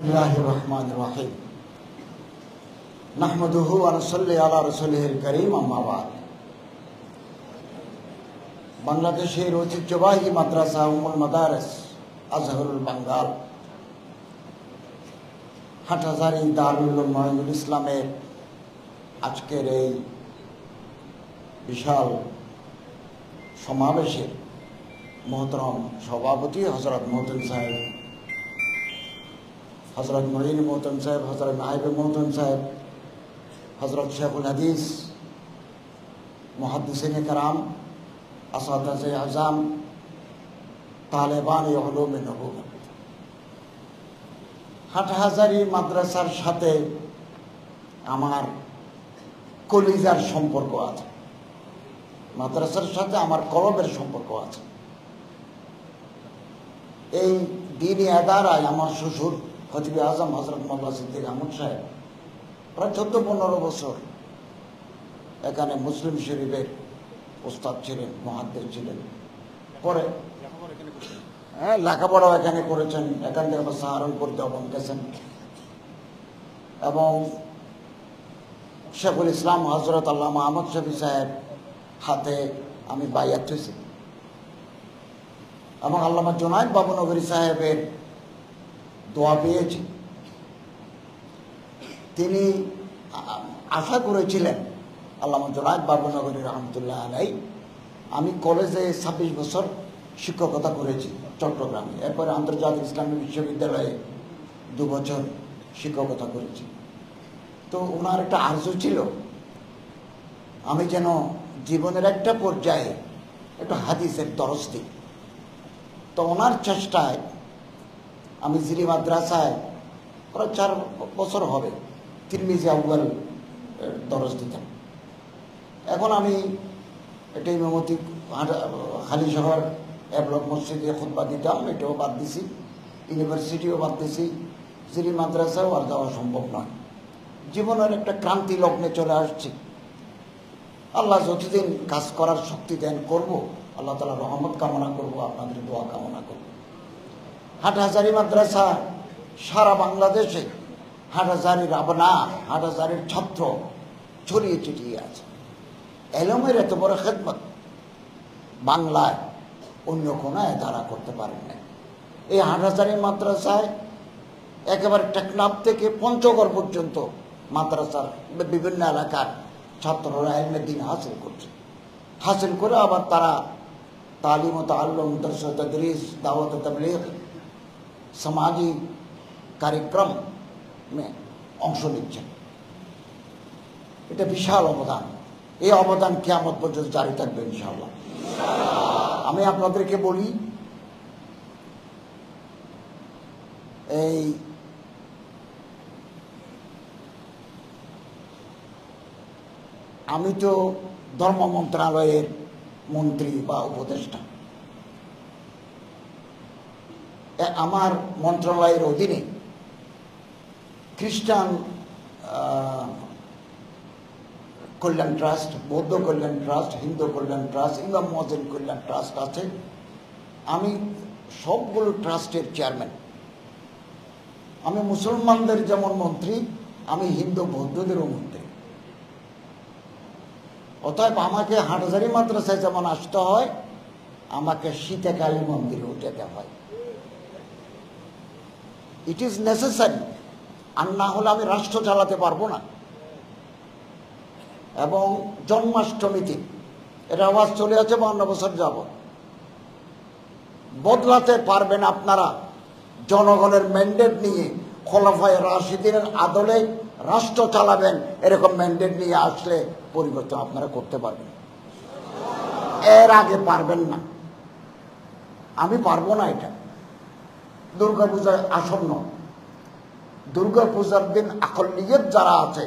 बिस्मिल्लाहिर्रहमानिर्रहीम नहमदुहु व नसल्ली अला रसूलिहिल करीम अम्मा बाद। বাংলাদেশের ঐতিহ্যবাহী মাদ্রাসা উম্মুল মাদারিস আজহারুল বাঙ্গাল হাটহাজারী দারুল উলুম মঈনুল ইসলামের আজকের এই বিশাল সমাবেশের মোহতরম সভাপতি হযরত মোহতন সাহেব, হযরত মঈন মোহতন সাহেব, হযরত নায়েব মোহতন সাহেব, হযরত শেখুল হাদিস মুহাদ্দিসিনে কেরাম, আসাদায়ে আযম, তালেবান উলুম নবুওয়াত। হাটহাজারী মাদ্রাসার সাথে আমার কলিজার সম্পর্ক আছে, মাদ্রাসার সাথে আমার কলবের সম্পর্ক আছে। এই দ্বীনি আদারায় আমার শ্বশুর খতিবে আজম হযরত মোল্লা সিদ্দিক আহমদ সাহেব প্রায় 14-15 বছর এখানে মুসলিম শরীফের উস্তাদ ছিলেন, মুহাদ্দিস ছিলেন। পরে লেখাপড়াও এখানে করেছেন, এখান থেকে সাহারানপুর দেওবন্দ গেছেন এবং শেখুল ইসলাম হযরত আল্লামা আহমদ শফি সাহেব হাতে আমি বাইয়াত হয়েছি এবং আল্লামা জুনায়েদ বাবুনগরী সাহেবের দোয়া পেয়েছি। তিনি আশা করেছিলেন, আল্লামা জুনায়েদ বাবুনগরী রহমতুল্লাহ আলাইহি, আমি কলেজে 26 বছর শিক্ষকতা করেছি চট্টগ্রামে, এরপরে আন্তর্জাতিক ইসলামী বিশ্ববিদ্যালয়ে 2 বছর শিক্ষকতা করেছি। তো ওনার একটা আরজু ছিল আমি যেন জীবনের একটা পর্যায়ে একটু হাদিসের দরস দিই। তো ওনার চেষ্টায় আমি জিরি মাদ্রাসায় প্রায় 4 বছর হবে তিরমিজি আউয়াল দরস দিতাম। এখন আমি এটা ইমামতি হালি শহর ব্লক মসজিদে খুতবা দিতাম, এটাও বাদ দিছি, ইউনিভার্সিটিও বাদ দিছি, জিরি মাদ্রাসাও আর যাওয়া সম্ভব নয়। জীবনের একটা ক্রান্তি লগ্নে চলে আসছি। আল্লাহ যতদিন কাজ করার শক্তি দেন করব, আল্লাহ তাআলা রহমত কামনা করব, আপনাদের দোয়া কামনা করব। হাটহাজারী মাদ্রাসা সারা বাংলাদেশে হাটহাজারীর আবনা, হাটহাজারীর ছাত্র ছড়িয়ে ছিটিয়ে আছে। এলমের এত বড় খেদমত বাংলায় অন্য কোনায় তারা করতে পারেন না। এই হাটহাজারী মাদ্রাসায় একেবারে টেকনাফ থেকে পঞ্চগড় পর্যন্ত মাদ্রাসার বিভিন্ন এলাকার ছাত্ররা ইলমে দ্বীন হাসিল করছে, হাসিল করে আবার তারা তালিম ও তাআল্লুম, দরস ও তদরিস, দাওয়াত ও তাবলীগ, সমাজি কার্যক্রম অংশ নিচ্ছেন। এটা বিশাল অবদান। এই অবদান কিয়ামত পর্যন্ত জারি থাকবে ইনশাআল্লাহ। আমি আপনাদেরকে বলি, এই আমি তো ধর্ম মন্ত্রণালয়ের মন্ত্রী বা উপদেষ্টা। আমার মন্ত্রণালয়ের অধীনে খ্রিস্টান কল্যাণ ট্রাস্ট, বৌদ্ধ কল্যাণ ট্রাস্ট, হিন্দু কল্যাণ ট্রাস্ট, ইমাম মুয়াজ্জিন কল্যাণ ট্রাস্ট আছে। আমি সবগুলো ট্রাস্টের চেয়ারম্যান। আমি মুসলমানদের যেমন মন্ত্রী, আমি হিন্দু বৌদ্ধদেরও মন্ত্রী। অতএব আমাকে হাটহাজারী মাদ্রাসায় যেমন আসতে হয়, আমাকে শীতকালী মন্দিরেও যেতে হয়। It is necessary. আর না হলে আমি রাষ্ট্র চালাতে পারবো না। এবং জন্মাষ্টমীতে এটা আওয়াজ চলে আছে 52 বছর যাব, বদলাতে পারবেন আপনারা জনগণের ম্যান্ডেট নিয়ে, খোলাফায়ে রাশিদিনের আদলে রাষ্ট্র চালাবেন, এরকম ম্যান্ডেট নিয়ে আসলে পরিবর্তন আপনারা করতে পারবেন। এর আগে পারবেন না, আমি পারবো না। এটা দুর্গাপূজা আসন্ন, দুর্গাপূজার দিন আকলিয়ত যারা আছে,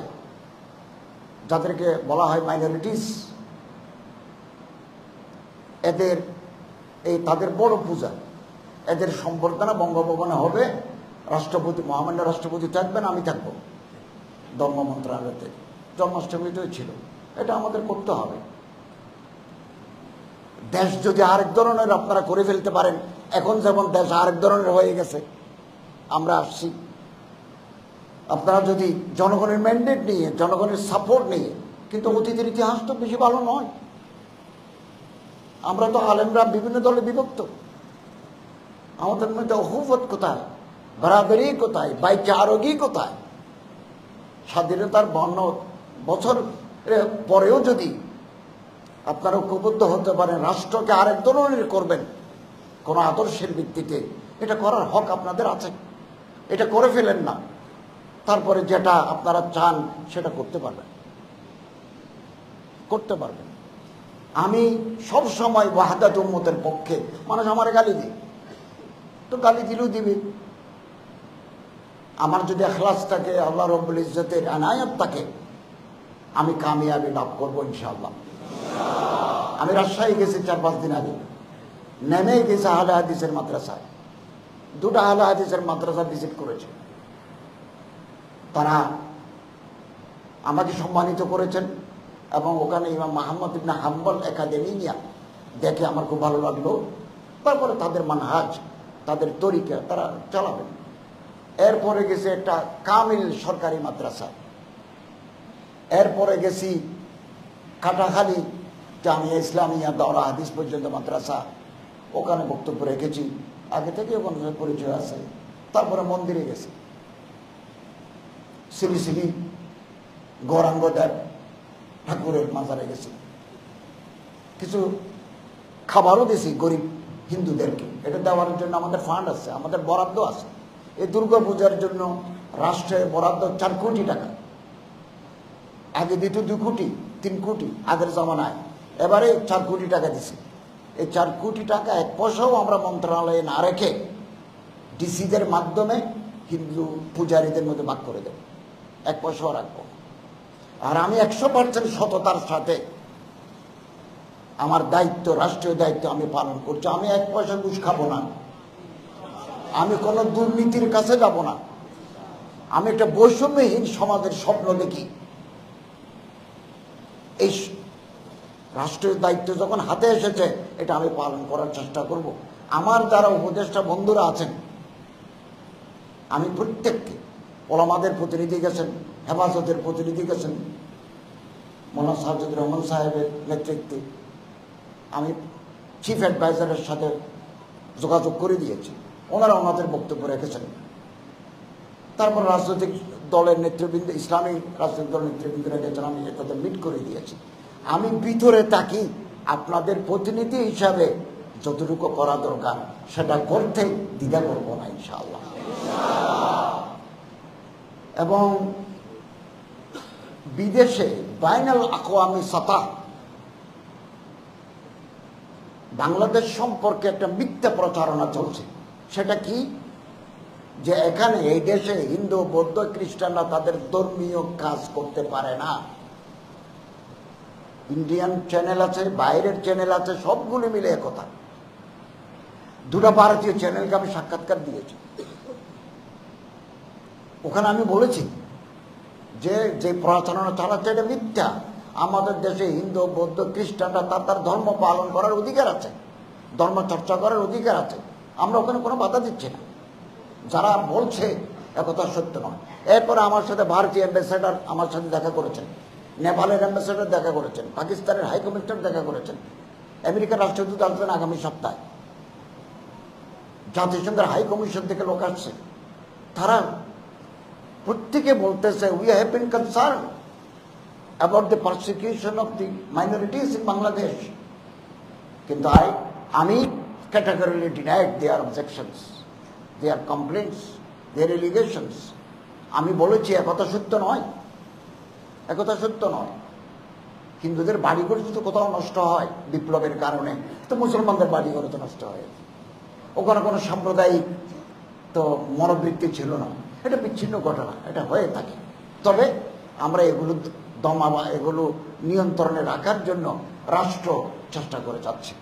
যাদেরকে বলা হয় মাইনরিটিস, এদের তাদের বড় পূজা, এদের সম্বর্ধনা বঙ্গভবনে হবে। রাষ্ট্রপতি, মহামান্য রাষ্ট্রপতি থাকবেন, আমি থাকবো ধর্ম মন্ত্রণালয়তে। জন্মাষ্টমীতেও ছিল। এটা আমাদের করতে হবে। দেশ যদি আরেক ধরনের আপনারা করে ফেলতে পারেন, এখন যেমন দেশ আরেক ধরনের হয়ে গেছে, আমরা আসছি আপনারা যদি জনগণের ম্যান্ডেট নিয়ে, জনগণের সাপোর্ট নিয়ে, কিন্তু অতীতের ইতিহাস তো বেশি ভালো নয়। আমরা তো আলেমরা বিভিন্ন দলে বিভক্ত, আমাদের মধ্যে অহুবত কোথায়, বরাবরি কোথায়, ভাইচারগি কোথায়? স্বাধীনতার 52 বছর পরেও যদি আপনারা ঐক্যবদ্ধ হতে পারেন, রাষ্ট্রকে আরেক ধরনের করবেন কোন আদর্শের ভিত্তিতে, এটা করার হক আপনাদের আছে। এটা করে ফেলেন না, তারপরে যেটা আপনারা চান সেটা করতে পারবেন, করতে পারবেন। আমি সব সময় ওয়াহদাত উম্মতের পক্ষে। মানুষ আমার গালি দিই, তো গালি দিলেও দিবে, আমার যদি ইখলাস থাকে, আল্লাহ রাব্বুল ইজ্জতের এনায়েত থাকে, আমি কামিয়াবি লাভ করবো ইনশাআল্লাহ। আমি রাজশাহী গেছি 4-5 দিন আগে, নেমে গেছে আহলে হাদিসের মাদ্রাসায়, 2টা আহলে হাদিসের মাদ্রাসা ভিজিট করেছে। তারা আমাকে সম্মানিত করেছেন এবং ওখানে ইমাম মুহাম্মদ ইবনে হাম্বল একাডেমি নিয়ে দেখে আমার খুব ভালো লাগলো। তারপরে তাদের মানহাজ, তাদের তরিকা তারা চালাবেন। এরপরে গেছে একটা কামিল সরকারি মাদ্রাসা, এরপরে গেছি কাটাখালী জামিয়া ইসলামিয়া দাওরা হাদিস পর্যন্ত মাদ্রাসা, ওখানে বক্তব্য রেখেছি, আগে থেকে ওখানে পরিচয় আছে। তারপরে মন্দিরে গেছি, শ্রী শ্রী গৌরাঙ্গ দেব ঠাকুরের মাজারে গেছি, কিছু খাবারও দিয়েছি গরিব হিন্দুদেরকে। এটা দেওয়ার জন্য আমাদের ফান্ড আছে, আমাদের বরাদ্দ আছে। এই দুর্গা পূজার জন্য রাষ্ট্রের বরাদ্দ 4 কোটি টাকা, আগে দিত 2 কোটি 3 কোটি আগের জমানায়, এবারে 4 কোটি টাকা দিছি। এই 4 কোটি টাকা 1 পয়সাও আমরা মন্ত্রণালয়ে না রেখে ডিসিদের মাধ্যমে হিন্দু পূজারীদের মধ্যে ভাগ করে দেব, 1 পয়সাও রাখবো। আর আমি 100% সততার সাথে আমার দায়িত্ব, রাষ্ট্রীয় দায়িত্ব আমি পালন করছি। আমি 1 পয়সা ঘুষ খাবো না, আমি কোনো দুর্নীতির কাছে যাব না, আমি একটা বৈষম্যহীন সমাজের স্বপ্ন দেখি। এই রাষ্ট্রীয় দায়িত্ব যখন হাতে এসেছে, এটা আমি পালন করার চেষ্টা করব। আমার যারা উপদেষ্টা বন্ধুরা আছেন, আমি প্রত্যেককে, ওলামাদের প্রতিনিধি গেছেন, হেফাজতের প্রতিনিধি গেছেন, মোল্লা সাজ্জাদুর রহমান সাহেবের নেতৃত্বে আমি চিফ অ্যাডভাইজারের সাথে যোগাযোগ করে দিয়েছি, ওনারা ওনাদের বক্তব্য রেখেছেন। তারপর রাজনৈতিক দলের নেতৃবৃন্দ, ইসলামী রাজনৈতিক দলের নেতৃবৃন্দরা গেছেন, আমি তাদের মিট করে দিয়েছি। আমি ভিতরে থাকি, আপনাদের প্রতিনিধি হিসাবে যতটুকু করা দরকার সেটা করতে দ্বিধা করবো না ইনশাআল্লাহ। এবং বিদেশে বাইনাল আকওয়ামি সাতাহ বাংলাদেশ সম্পর্কে একটা মিথ্যা প্রচারণা চলছে। সেটা কি? যে এখানে এই দেশে হিন্দু, বৌদ্ধ, খ্রিস্টানরা তাদের ধর্মীয় কাজ করতে পারে না। ইন্ডিয়ান চ্যানেল আছে, বাইরের চ্যানেল আছে, সবগুলো মিলে একথা। 2টা ভারতীয় চ্যানেলকে আমি সাক্ষাৎকার দিয়েছি, ওখানে আমি বলেছি যে যে প্রচারণা চালাচ্ছে এটা মিথ্যা। আমাদের দেশে হিন্দু, বৌদ্ধ, খ্রিস্টানরা তার ধর্ম পালন করার অধিকার আছে, ধর্ম চর্চা করার অধিকার আছে, আমরা ওখানে কোনো বাধা দিচ্ছি না। যারা বলছে একথা সত্য নয়। এরপরে আমার সাথে ভারতীয় অ্যাম্বাসেডার আমার সাথে দেখা করেছেন, নেপালের অ্যাম্বাসেডার দেখা করেছেন, পাকিস্তানের হাই কমিশনার দেখা করেছেন, আমেরিকার রাষ্ট্রদূত আসবেন আগামী সপ্তাহে, জাতিসংঘের হাই কমিশন থেকে লোক আসছে। তারা প্রত্যেকে বলতেছে we have been concern about the persecution of the minorities in Bangladesh, কিন্তু আমি categorically denied their objections, their complaints, their allegations. আমি বলেছি একথা সত্য নয়, একথা সত্য নয়। হিন্দুদের বাড়িঘর যদি কোথাও নষ্ট হয় বিপ্লবের কারণে, তো মুসলমানদের বাড়িঘর তো নষ্ট হয়। ওখানে কোনো সাম্প্রদায়িক তো মনোবৃত্তি ছিল না, এটা বিচ্ছিন্ন ঘটনা, এটা হয়ে থাকে। তবে আমরা এগুলো দমা বা এগুলো নিয়ন্ত্রণে রাখার জন্য রাষ্ট্র চেষ্টা করে যাচ্ছে,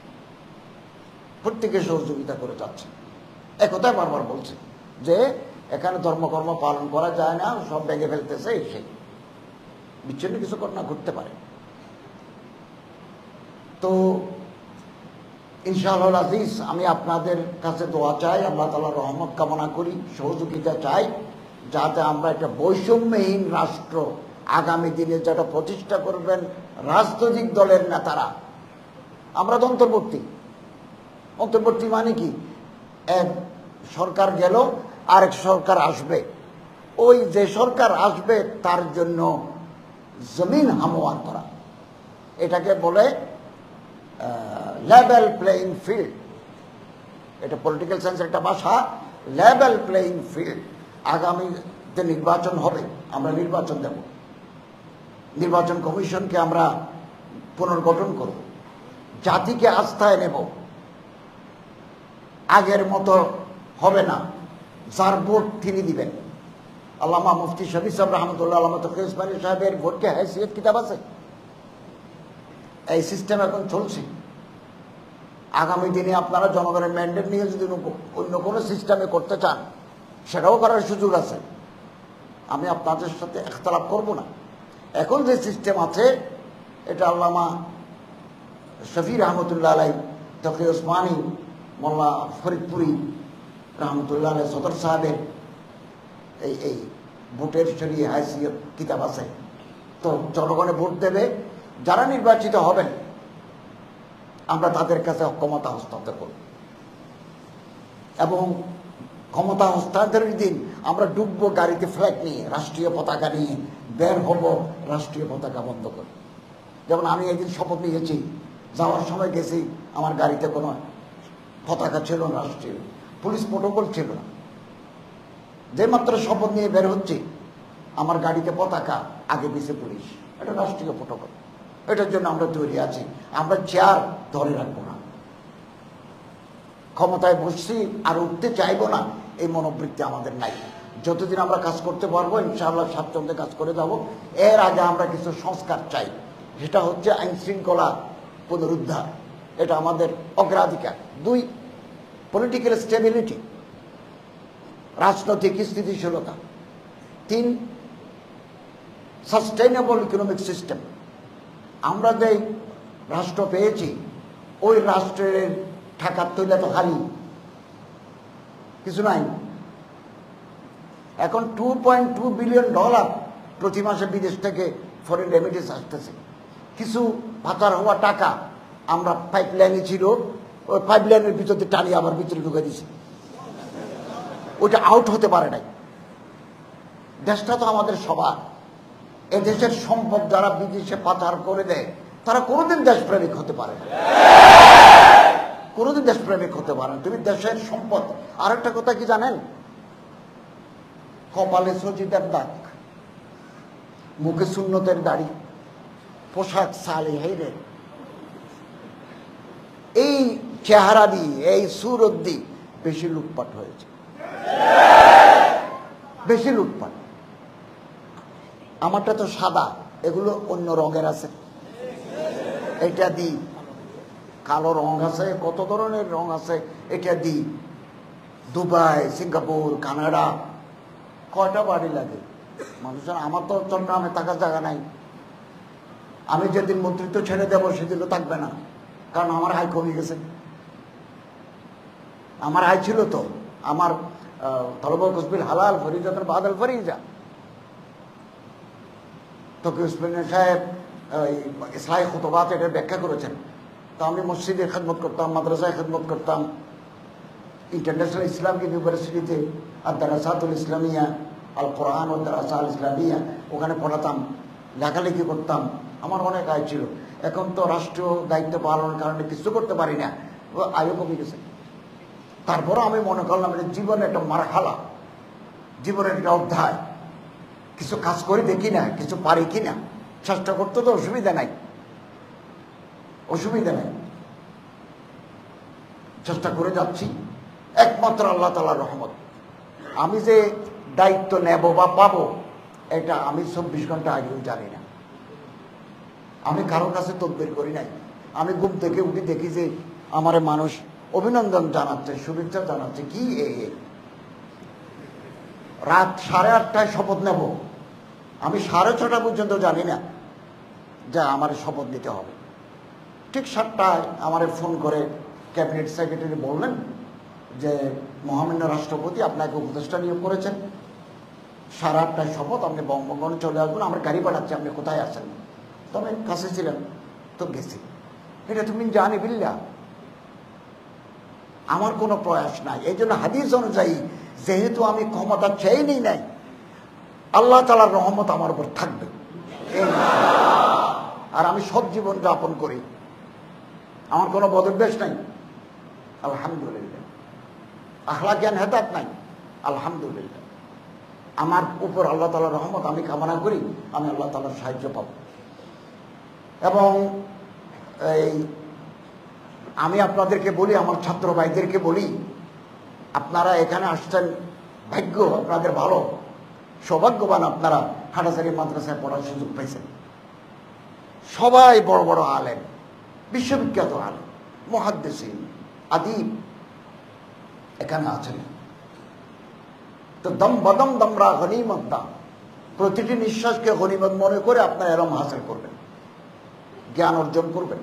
প্রত্যেকে সহযোগিতা করে যাচ্ছে। একথাই বারবার বলছে যে এখানে ধর্মকর্ম পালন করা যায় না, সব ভেঙে ফেলতেছে, সেই বিচ্ছিন্ন কিছু ঘটনা ঘটতে পারে। তো ইনশাআল্লাহ আজিজ, আমি আপনাদের কাছে দোয়া চাই, আল্লাহ তাআলার রহমত কামনা করি, সহযোগিতা চাই, যাতে আমরা একটা বৈষম্যহীন রাষ্ট্র আগামী দিনে যেটা প্রতিষ্ঠা করবেন রাজনৈতিক দলের নেতারা। আমরা তো অন্তর্বর্তী মানে কি, এক সরকার গেল আরেক সরকার আসবে, ওই যে সরকার আসবে তার জন্য জমিন হামোয়ার করা, এটাকে বলে লেভেল প্লেইং ফিল্ড। এটা পলিটিক্যাল সায়েন্সের একটা ভাষা, লেভেল প্লেইং ফিল্ড। আগামীতে নির্বাচন হবে, আমরা নির্বাচন দেব, নির্বাচন কমিশনকে আমরা পুনর্গঠন করব, জাতিকে আস্থায় নেব, আগের মতো হবে না, যার ভোট তিনি দিবেন। আল্লামা মুফতি শফি সাহেব রহমতুল্লাহ আল্লামা তকি উসমানী সাহেবের ভোটকে হাইসিয়ত কিতাব আছে। এই সিস্টেম এখন চলছে। আগামী দিনে আপনারা জনগণের ম্যান্ডেট নিয়ে যদি অন্য কোনো সিস্টেমে করতে চান, সেটাও করার সুযোগ আছে, আমি আপনাদের সাথে ইখতিলাফ করব না। এখন যে সিস্টেম আছে এটা আল্লামা শফি রহমতুল্লাহ আলাই, তকি উসমানী, মোল্লা ফরিদপুরি রহমতুল্লাহ আলাই সদর সাহেবের এই ভোটের শরীয় হাইসিয়ত কিতাব আছে। তো জনগণে ভোট দেবে, যারা নির্বাচিত হবেন আমরা তাদের কাছে ক্ষমতা হস্তান্তর করব, এবং ক্ষমতা হস্তান্তরের দিন আমরা ডুববো গাড়িতে ফ্ল্যাগ নিয়ে, রাষ্ট্রীয় পতাকা নিয়ে বের হব, রাষ্ট্রীয় পতাকা বন্ধ করে। যেমন আমি একদিন শপথ নিয়েছি, যাওয়ার সময় গেছি, আমার গাড়িতে কোনো পতাকা ছিল না, রাষ্ট্রীয় পুলিশ প্রোটোকল ছিল না। যে মাত্র শপথ নিয়ে বের হচ্ছে, আমার গাড়িতে পতাকা, আগে পিছে পুলিশ, এটা রাষ্ট্রীয় প্রোটোকল। এটার জন্য আমরা তৈরি আছি, আমরা চেয়ার ধরে রাখবো না, ক্ষমতায় বসছি আর উঠতে চাইবো না, এই মনোবৃত্তি আমাদের নাই। যতদিন আমরা কাজ করতে পারবো ইনশাআল্লাহ স্বাচ্ছন্দ্যে কাজ করে যাব। এর আগে আমরা কিছু সংস্কার চাই, সেটা হচ্ছে আইন শৃঙ্খলা পুনরুদ্ধার, এটা আমাদের অগ্রাধিকার। 2, পলিটিক্যাল স্টেবিলিটি, রাজনৈতিক স্থিতিশীলতা। 3, সাস্টেইনেবল ইকোনমিক সিস্টেম। আমরা যে রাষ্ট্র পেয়েছি, ওই রাষ্ট্রের টাকার তৈলা তো খালি কিছু নাই। এখন $2.2 বিলিয়ন প্রতি মাসে বিদেশ থেকে ফরেন রেমিটেন্স আসতেছে। কিছু পাচার হওয়া টাকা আমরা পাইপলাইনে ছিল, ওই পাইপলাইনের ভিতরে টানিয়ে আবার ভিতরে ঢুকে দিছি, ওইটা আউট হতে পারে নাই। দেশটা তো আমাদের সবার, এদেশের সম্পদ যারা বিদেশে পাচার করে দেয় তারা কোনোদিন দেশপ্রেমিক হতে পারে না, কোনোদিন দেশপ্রেমিক হতে পারে না। তুমি দেশের সম্পদ। আরেকটা কথা কি জানেন, কপালে সজিদার দাগ, মুখে সুন্নতের দাড়ি, পোশাক সালেহীনে, এই চেহারা দিয়ে, এই সুরত দিয়ে বেশি লুটপাট হয়েছে, বেশি লুটপাট। আমারটা তো সাদা, এগুলো অন্য রঙের আছে, এটা দিই, কালো রং আছে, কত ধরনের রং আছে, এটা দিই। দুবাই, সিঙ্গাপুর, কানাডা, কয়টা বাড়ি লাগে মানুষের। আমার তো চট্টগ্রামে থাকার জায়গা নাই, আমি যেদিন মন্ত্রিত্ব ছেড়ে দেবো সেদিনও থাকবে না, কারণ আমার আয় কমে গেছে। আমার আয় ছিল তো, আমার তলব কুসবিল হালাল ফরিজাতের বাদাল ফরিজা। তকি উসমানী সাহেব ইসলাহি খুতবাত এটা ব্যাখ্যা করেছেন। তো আমি মসজিদের খেদমত করতাম, মাদ্রাসায় খেদমত করতাম, ইন্টারন্যাশনাল ইসলামিক ইউনিভার্সিটিতে আর দারাসাতুল ইসলামিয়া, আল কোরআন ও দারাসা আল ইসলামিয়া, ওখানে পড়াতাম, লেখালেখি করতাম, আমার অনেক আয় ছিল। এখন তো রাষ্ট্রীয় দায়িত্ব পালনের কারণে কিছু করতে পারি না, আয়ও কমে গেছে। তারপরও আমি মনে করলাম এটা জীবনের একটা মারহালা, জীবনের একটা অধ্যায়, কিছু কাজ করে দেখি না, কিছু পারি কিনা, চেষ্টা করতে তো অসুবিধা নাই, অসুবিধা নাই, চেষ্টা করে যাচ্ছি, একমাত্র আল্লাহ তাআলার রহমত। আমি যে দায়িত্ব নেব বা পাবো এটা আমি 24 ঘন্টা আগেও জানি না, আমি কারোর কাছে তদবির করি নাই। আমি ঘুম থেকে উঠে দেখি যে আমার মানুষ অভিনন্দন জানাচ্ছে, শুভেচ্ছা জানাচ্ছে, কি রাত 8:30টায় শপথ নেব, আমি 6:30 পর্যন্ত জানি না যে আমার শপথ নিতে হবে। ঠিক 7টায় আমার ফোন করে ক্যাবিনেট সেক্রেটারি বললেন যে মহামান্য রাষ্ট্রপতি আপনাকে উপদেষ্টা নিয়োগ করেছেন, 8:30টায় শপথ, আপনি বঙ্গভবনে চলে আসবেন, আমার গাড়ি পাঠাচ্ছে, আপনি কোথায় আসেন? তো আমি কাছে ছিলেন, তো গেছি। এটা তুমি জানি বিল্লা, আমার কোনো প্রয়াস নাই। এই জন্য হাদিস অনুযায়ী যেহেতু আমি ক্ষমতা চেয়ে নিই নাই, আল্লাহ তাআলার রহমত আমার উপর থাকবে, আর আমি সৎ জীবন যাপন করি, আমার কোনো বদভ্যাস নাই, আলহামদুলিল্লাহ। আখলাক জ্ঞান হেদায়েত নাই, আলহামদুলিল্লাহ। আমার উপর আল্লাহ তাআলার রহমত আমি কামনা করি, আমি আল্লাহ তাআলার সাহায্য পাব। এবং এই আমি আপনাদেরকে বলি, আমার ছাত্র ভাইদেরকে বলি, আপনারা এখানে আসছেন, ভাগ্য আপনাদের ভালো, সৌভাগ্যবান আপনারা হাটাজারি মাদ্রাসায় পড়ার সুযোগ পাইছেন। সবাই বড় বড় আলেম, বিশ্ববিখ্যাত আলেম, মুহাদ্দিসিন, আদিব এখানে আছেন। তো দম বদম দমরা গনিমত দাম, প্রতিটি নিঃশ্বাসকে গনিমত মনে করে আপনারা এরম হাসিল করবেন, জ্ঞান অর্জন করবেন।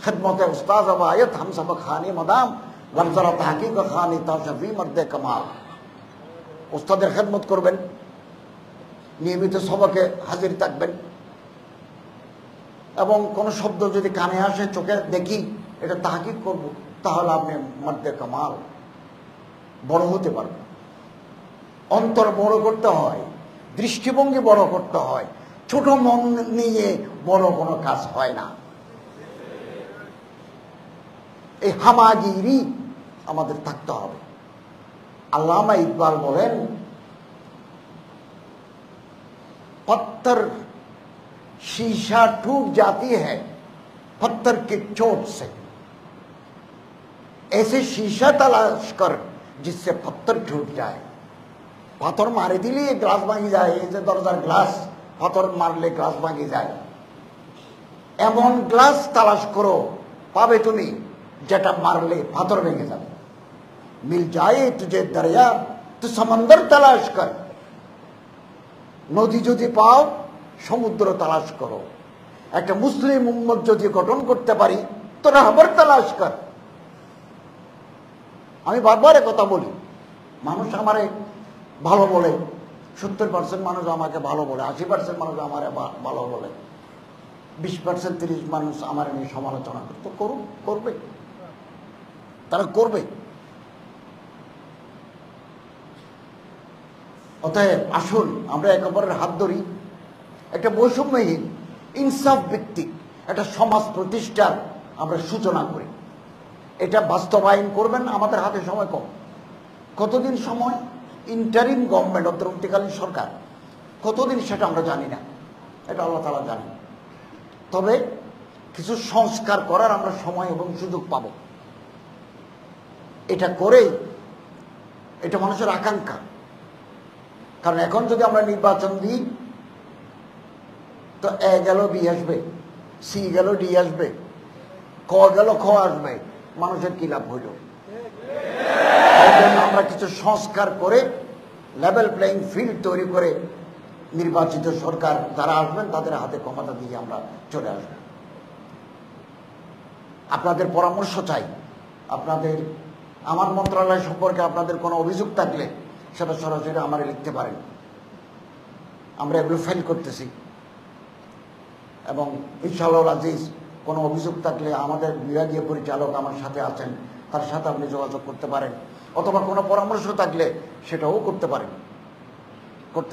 खिदमत उस्ताद अवायत हम सब खानी मदाम वरजरा तहकीक खानी ताशफी मर्द कमाल। उस्ताদের খেদমত করবেন, নিয়মিত সবাকে হাজির থাকবেন, এবং কোন শব্দ যদি কানে আসে, চোখে দেখি, এটা তাহকিক করব, তাহলে আপনি মর্দে কামাল, বড় হতে পারবেন। অন্তর বড় করতে হয়, দৃষ্টিভঙ্গি বড় করতে হয়, ছোট মন নিয়ে বড় কোনো কাজ হয় না। এই হামাগিরি আমাদের থাকতে হবে। আল্লামা ইকবাল বলেন, पत्थर शीशा टूट जाती है पत्थर की चोट से, ऐसे शीशा तलाश कर जिससे पत्थर टूट जाए। পাথর মারে দিলে গ্লাস ভাঙি যায়, এই যে দরজার গ্লাস, পাথর মারলে গ্লাস ভাঙি যায়। এমন গ্লাস তালাশ করো, পাবে তুমি, যেটা মারলে পাথর ভেঙে যাবে। মিল যায় তুঝে দরিয়া তো সমুদ্র তালাশ কর, নদী যদি পাও সমুদ্র তালাশ করো। একটা মুসলিম উম্মত যদি গঠন করতে পারি তো রাহবার তালাশ কর। আমি বারবার কথা বলি, মানুষ আমারে ভালো বলে, 70% মানুষ আমাকে ভালো বলে, 80% মানুষ আমারে ভালো বলে, 20% 30 মানুষ আমার নিয়ে সমালোচনা করে। তো করুক, করবে, তারা করবে। অতএব আসুন আমরা একে অপরের হাত ধরি, একটা বৈষম্যহীন ইনসাফ ভিত্তিক একটা সমাজ প্রতিষ্ঠার আমরা সূচনা করি। এটা বাস্তবায়ন করবেন, আমাদের হাতে সময় কম। কতদিন সময়? ইন্টারিম গভর্নমেন্ট, অন্তর্বর্তীকালীন সরকার, কতদিন সেটা আমরা জানি না, এটা আল্লাহ তাআলা জানেন। তবে কিছু সংস্কার করার আমরা সময় এবং সুযোগ পাব। এটা করেই, এটা মানুষের আকাঙ্ক্ষা। কারণ এখন যদি আমরা নির্বাচন দিই তো এ গেল বি আসবে, সি গেল ডি আসবে, ক গেল খ আসবে, মানুষের কি লাভ হইল? আমরা কিছু সংস্কার করে লেভেল প্লেইং ফিল্ড তৈরি করে নির্বাচিত সরকার যারা আসবেন তাদের হাতে ক্ষমতা দিয়ে আমরা চলে আসব। আপনাদের পরামর্শ চাই। আপনাদের, আমার মন্ত্রণালয় সম্পর্কে আপনাদের কোনো অভিযোগ থাকলে সেটা সরাসরি আমারে লিখতে পারেন। আমরা এগুলো ফাইল করতেছি, এবং ইনশাআল্লাহ আজিজ কোনো অভিযোগ থাকলে আমাদের বিভাগীয় পরিচালক আমার সাথে আছেন, তার সাথে আপনি যোগাযোগ করতে পারেন, অথবা কোনো পরামর্শ থাকলে সেটাও করতে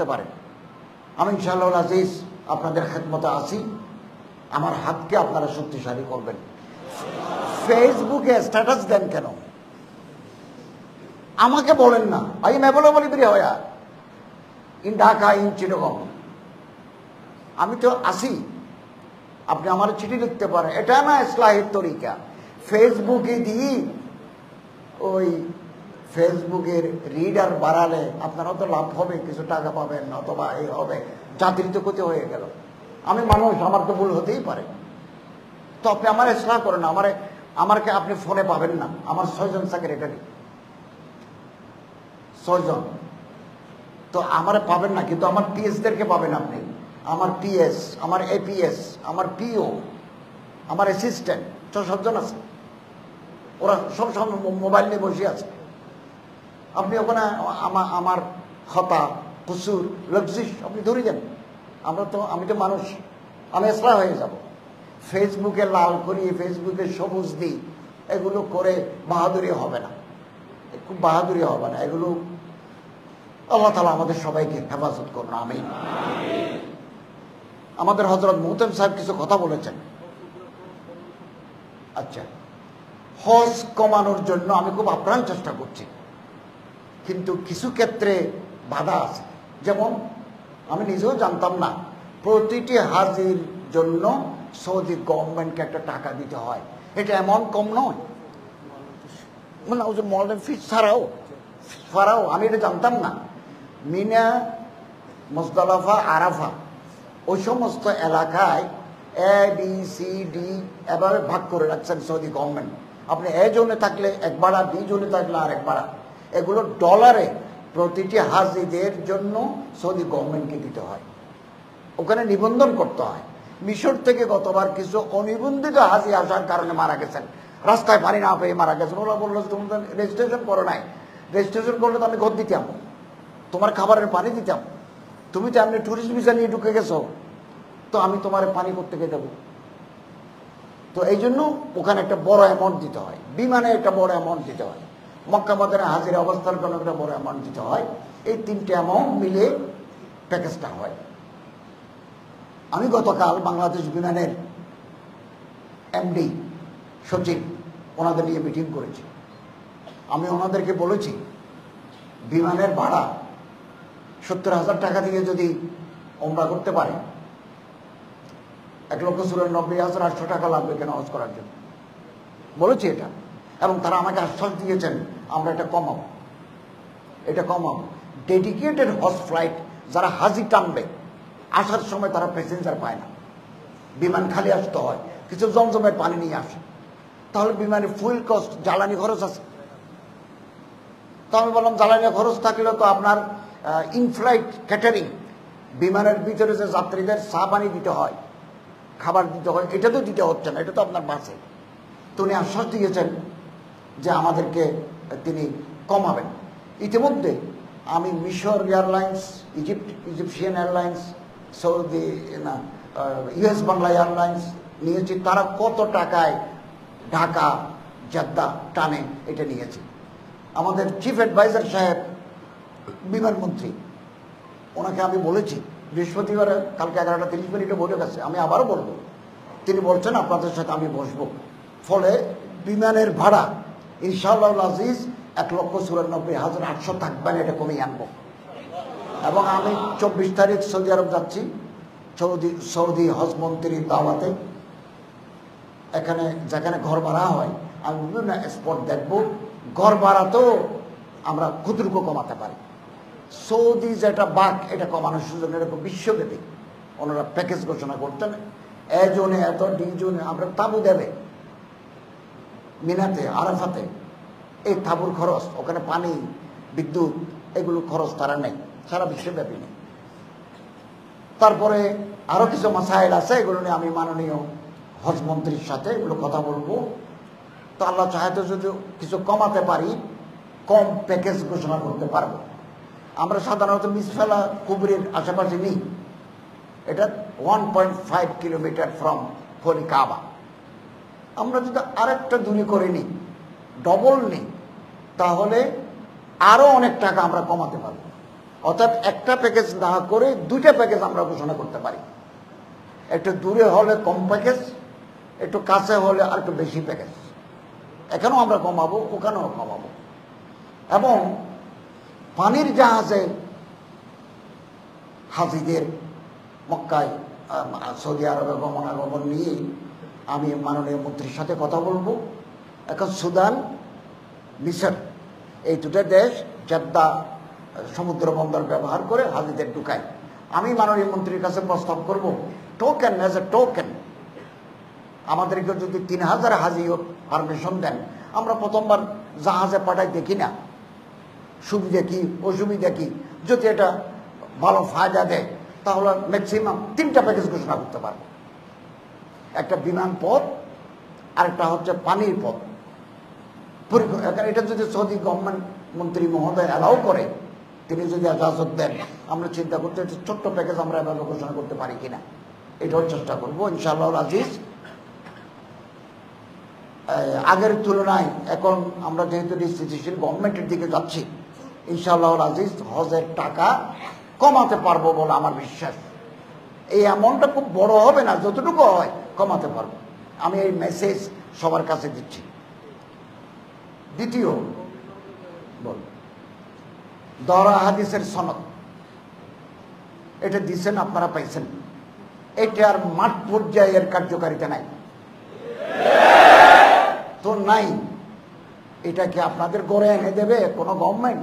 পারেন। আমি ইনশাআল্লাহ আজিজ আপনাদের খেদমতে আছি। আমার হাতকে আপনারা শক্তিশালী করবেন। ফেসবুকে স্ট্যাটাস দেন কেন? আমাকে বলেন না, I am available everywhere in Dhaka, in Chittagong. আমি তো আসি, আপনি আমার চিঠি লিখতে পারেন। এটা না ইসলাহের তরিকা। ফেসবুকে দিই, ওই ফেসবুকের রিডার বাড়ালে আপনারও তো লাভ হবে, কিছু টাকা পাবেন, অথবা এই হবে, জাতির তো ক্ষতি হয়ে গেল। আমি মানুষ, আমার তো ভুল হতেই পারে। তো আপনি আমার ইসলাহ করেন, আমাকে আপনি ফোনে পাবেন না। আমার 6 জন সেক্রেটারি, 6 জন, তো আমারে পাবেন না, কিন্তু আমার পিএসদেরকে পাবেন আপনি। আমার পিএস, আমার এপিএস, আমার পিও, আমার অ্যাসিস্ট্যান্ট, 6-7 জন আছে। ওরা সব সময় মোবাইল নিয়ে বসে আছে। আপনি ওখানে আমার খতা কুসুর লক্সিস আপনি ধরে যান। আমি তো মানুষ, আমি এসরা হয়ে যাব। ফেসবুকে লাল করি, ফেসবুকে সবুজ দিই, এগুলো করে বাহাদুরি হবে না, খুব বাহাদুরি হবে না এগুলো। আল্লাহ তাআলা আমাদের সবাইকে হেফাজত করুন, আমিন। আমাদের হযরত মুহতামিম সাহেব কিছু কথা বলেছেন। আচ্ছা, হজ কমানোর জন্য আমি খুব আপ্রাণ চেষ্টা করছি, কিন্তু কিছু ক্ষেত্রে বাধা আছে। যেমন আমি নিজেও জানতাম না প্রতিটি হাজির জন্য সৌদি গভর্নমেন্টকে একটা টাকা দিতে হয়। এটা এমন কম নয়, মানে ওই যে মডার্ন ফিস ছাড়াও আমি এটা জানতাম না। মিনা, মুজদালিফা, আরাফা ওই সমস্ত এলাকায় ABCD এভাবে ভাগ করে রাখছেন সৌদি গভর্নমেন্ট। আপনি এ জোনে থাকলে এক ভাড়া, বি জোনে থাকলে আর এক ভাড়া। এগুলো ডলারে প্রতিটি হাজিদের জন্য সৌদি গভর্নমেন্টকে দিতে হয়, ওখানে নিবন্ধন করতে হয়। মিশর থেকে গতবার কিছু অনিবন্ধিত হাজি আসার কারণে মারা গেছেন, রাস্তায় পানি না পেয়ে মারা গেছেন। ওরা বললো তুমি তো রেজিস্ট্রেশন করো নাই, রেজিস্ট্রেশন করলে তো আমি ঘর দিতাম, তোমার খাবারের পানি দিতাম। তুমি তো এমনি ট্যুরিস্ট ভিসা নিয়ে ঢুকে গেছো, তো আমি তোমার পানি করতে গিয়ে দেবো। তো এই জন্য ওখানে একটা বড় অ্যামাউন্ট দিতে হয়, বিমানে একটা বড় অ্যামাউন্ট দিতে হয়, মক্কা মদিনায় হাজিরা অবস্থার জন্য একটা বড় অ্যামাউন্ট দিতে হয়। এই তিনটে অ্যামাউন্ট মিলে প্যাকেজটা হয়। আমি গতকাল বাংলাদেশ বিমানের MD সচিব ওনাদের নিয়ে মিটিং করেছি। আমি ওনাদেরকে বলেছি বিমানের ভাড়া 70,000 টাকা দিয়ে যদি ওমরা করতে পারে, 1,94,800 টাকা লাগবে কেন হজ করার জন্য, বলেছি এটা। এবং তারা আমাকে আশ্বাস দিয়েছেন আমরা এটা কমাবো। ডেডিকেটেড হজ ফ্লাইট যারা হাজি টানবে, আসার সময় তারা প্যাসেঞ্জার পায় না, বিমান খালি আসতে হয়, কিছু জমজমের পানি নিয়ে আসে, তাহলে বিমানের ফুয়েল কস্ট, জ্বালানি খরচ আছে। তো আমি বললাম জ্বালানি খরচ থাকলে তো আপনার ইনফ্লাইট ক্যাটারিং, বিমানের ভিতরে যে যাত্রীদের চা পানি দিতে হয়, খাবার দিতে হয়, এটা তো দিতে হচ্ছে না, এটা তো আপনার বাসে। তো উনি আশ্বাস দিয়েছেন যে আমাদেরকে তিনি কমাবেন। ইতিমধ্যে আমি মিশর airlines, Egyptian airlines, Saudi US Bangla airlines নিয়েছি। তারা কত টাকায় ঢাকা জেদ্দা টানে এটা নিয়েছে। আমাদের চিফ অ্যাডভাইজার সাহেব বিমানমন্ত্রী, ওনাকে আমি বলেছি বৃহস্পতিবার কালকে 11:30 বৈঠক আছে, আমি আবারও বলবো। তিনি বলছেন আপনাদের সাথে আমি বসবো। ফলে বিমানের ভাড়া ইনশাআল্লাহ আজিজ 1,94,800 থাকবেন, এটা কমিয়ে আনবো। এবং আমি 24 তারিখ সৌদি আরব যাচ্ছি, সৌদি হজ মন্ত্রীর দাওয়াতে। এখানে যেখানে ঘর ভাড়া হয় আমি বিভিন্ন স্পট দেখবো। ঘর ভাড়া তো আমরা ক্ষুদ্রকো কমাতে পারি। সৌদি যেটা বাক, এটা কমানোর সুযোগ এরকম বিশ্বব্যাপী ওনারা প্যাকেজ ঘোষণা করতেন। এ জোনে এত, ডি জোনে আমরা তাবু দেবে মিনাতে, আরাফাতে। এই তাবুর খরচ, ওখানে পানি, বিদ্যুৎ, এগুলো খরচ তারা নেই, সারা বিশ্বব্যাপী নেই। তারপরে আরো কিছু মাসাইল আছে, এগুলো নিয়ে আমি মাননীয় হজ মন্ত্রীর সাথে এগুলো কথা বলবো। তো আল্লাহ চাহাতে যদি কিছু কমাতে পারি, কম প্যাকেজ ঘোষণা করতে পারবো। আমরা সাধারণত মিসফালা কুবরির আশেপাশে নিই, এটা 1.5 কিলোমিটার ফ্রম হোলি কাবা। আমরা যদি আরেকটা দূরে করে নিই, ডবল নিই, তাহলে আরো অনেক টাকা আমরা কমাতে পারবো। অর্থাৎ একটা প্যাকেজ না করে দুইটা প্যাকেজ আমরা ঘোষণা করতে পারি। একটু দূরে হলে কম প্যাকেজ, একটু কাছে হলে আর একটু বেশি প্যাকেজ। এখানেও আমরা কমাবো, ওখানেও কমাবো। এবং পানির জাহাজে হাজিদের মক্কায় সৌদি আরবে গমনাগমন নিয়ে আমি মাননীয় মন্ত্রীর সাথে কথা বলবো। এখন সুদান, মিশর, এই দুটো দেশ জেদ্দা সমুদ্র বন্দর ব্যবহার করে হাজিদের ঢুকায়। আমি মাননীয় মন্ত্রীর কাছে প্রস্তাব করব, টোকেন অ্যাজ এ টোকেন আমাদেরকে যদি 3,000 হাজি পারমিশন দেন, আমরা প্রথমবার জাহাজে পাঠাই দেখি না, সুবিধা কি অসুবিধা কি, যদি এটা ভালো ফায়দা দেয় তাহলে ম্যাক্সিমাম 3টা প্যাকেজ ঘোষণা করতে পারবো। একটা বিমান পথ, আরেকটা হচ্ছে পানির পথ। এটা যদি সৌদি গভর্নমেন্ট মন্ত্রী মহোদয় অ্যালাউ করে, তিনি যদি এজাজত দেন, আমরা চিন্তা করতে ছোট্ট প্যাকেজ আমরা এভাবে ঘোষণা করতে পারি কিনা, এটাও চেষ্টা করবো ইনশাআল্লাহ আজিজ। আগের তুলনায় এখন আমরা যেহেতু স্থিতিশীল গভর্নমেন্টের দিকে যাচ্ছি, ইনশাআল্লাহ আজিজ হজের টাকা কমাতে পারবো বলে আমার বিশ্বাস। এই অ্যামাউন্টটা খুব বড় হবে না, যতটুকু হয় কমাতে পারবো, আমি এই মেসেজ সবার কাছে দিচ্ছি। দ্বিতীয় বল, দরা হাদিসের সনদ, এটা দিচ্ছেন আপনারা পাইছেন, এটার মাঠ পর্যায়ের কার্যকারিতা নাই তো নাই। এটা কি আপনাদের গড়ে এনে দেবে কোনো গভর্নমেন্ট?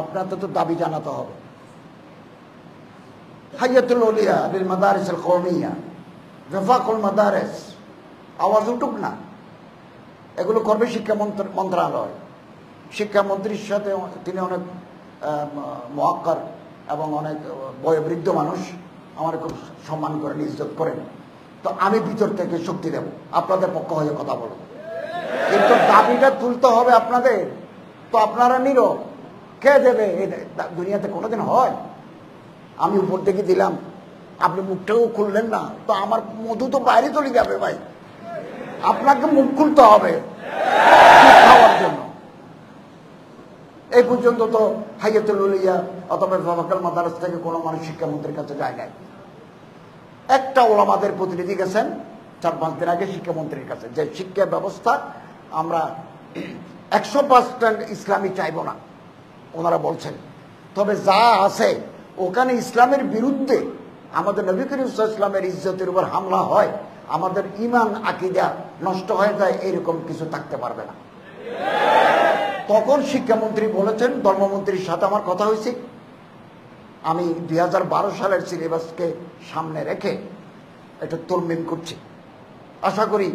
আপনাদের তো দাবি জানাতে হবে। হাইয়াতুল আউলিয়া বিল মাদারিস আল কওমিয়া, ওয়াফাকুল মাদারিস, আওয়াজ উঠুক না, এগুলো করবে শিক্ষা মন্ত্রণালয়। শিক্ষামন্ত্রীর সাথে তিনি অনেক মুআক্কার এবং অনেক বয়োবৃদ্ধ মানুষ, আমার খুব সম্মান করেন, ইজ্জত করেন, তো আমি ভিতর থেকে শক্তি দেব, আপনাদের পক্ষ হয়ে কথা বলব, কিন্তু দাবিটা তুলতে হবে আপনাদের। তো আপনারা নীরব, কে দেবে? দুনিয়াতে কোনোদিন হয়? আমি উপর থেকে দিলাম, আপনি মুখটাও খুললেন না, তো আমার মধু তো বাইরে চলে যাবে ভাই। আপনাকে মুখ খুলতে হবে খাওয়ার জন্য। এই পর্যন্ত তো হাইয়াতুল আউলিয়া অথবা ওয়াফাকুল মাদারিস থেকে কোনো মানুষ শিক্ষামন্ত্রীর কাছে যায় নাই। একটা ওলামাদের প্রতিনিধি গেছেন 4-5 দিন আগে শিক্ষামন্ত্রীর কাছে, যে শিক্ষা ব্যবস্থা আমরা 100% ইসলামী চাইব না, ওনারা বলছেন, তবে যা আছে ওখানে ইসলামের বিরুদ্ধে আমাদের নবী করিম সাল্লাল্লাহু আলাইহি ওয়াসাল্লামের ইজ্জতের উপর হামলা হয়, আমাদের ঈমান আকীদা নষ্ট হয়ে যায়, এরকম কিছু থাকতে পারবে না। তখন শিক্ষামন্ত্রী বলেছেন, ধর্মমন্ত্রীর সাথে আমার কথা হয়েছে, আমি 2012 সালের সিলেবাসকে সামনে রেখে এটা তলমিম করছি, আশা করি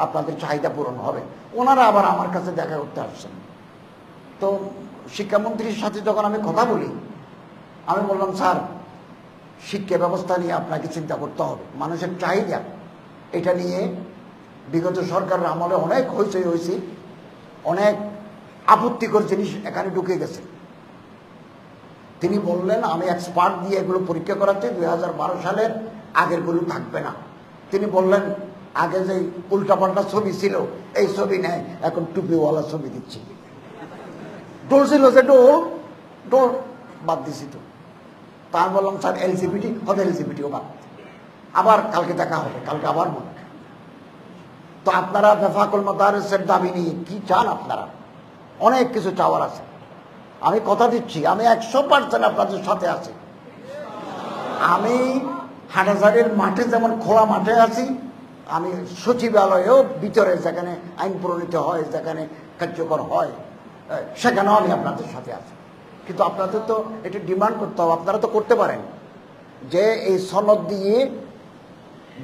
আপনাদের চাহিদা পূরণ হবে। ওনারা আবার আমার কাছে দেখা করতে আসছেন। তো শিক্ষামন্ত্রীর সাথে যখন আমি কথা বলি, আমি বললাম, স্যার, শিক্ষা ব্যবস্থা নিয়ে আপনাকে চিন্তা করতে হবে, মানুষের চাহিদা এটা নিয়ে বিগত সরকারের আমলে অনেক হয়েছে, অনেক আপত্তিকর জিনিস এখানে ঢুকে গেছে। তিনি বললেন, আমি এক্সপার্ট দিয়ে এগুলো পরীক্ষা করাচ্ছি, 2012 সালের আগেরগুলো থাকবে না। তিনি বললেন, আগে যে উল্টাপাল্টা ছবি ছিল এই ছবি নেই, এখন টুপিওয়ালা ছবি দিচ্ছি। ডোল ছিল যে ডোল বাদ দিছি তো। তা আমি বললাম, স্যার এলজিবিটি হবে, এলজিবিটিও বাদ। আবার কালকে দেখা হবে, কালকে আবার বলবেন। তো আপনারা ওয়াফাকুল মাদারিসের দাবি নিয়ে কি চান? আপনারা অনেক কিছু চাওয়ার আছে, আমি কথা দিচ্ছি, আমি 100% আপনাদের সাথে আছি। আমি হাটাজারির মাঠে যেমন খোলা মাঠে আছি, আমি সচিবালয়েও ভিতরে যেখানে আইন প্রণীত হয়, যেখানে কার্যকর হয়, সেখানেও আমি আপনাদের সাথে আছি। কিন্তু আপনাদের তো এটা ডিমান্ড করতে হবে, আপনারা তো করতে পারেন যে এই সনদ দিয়ে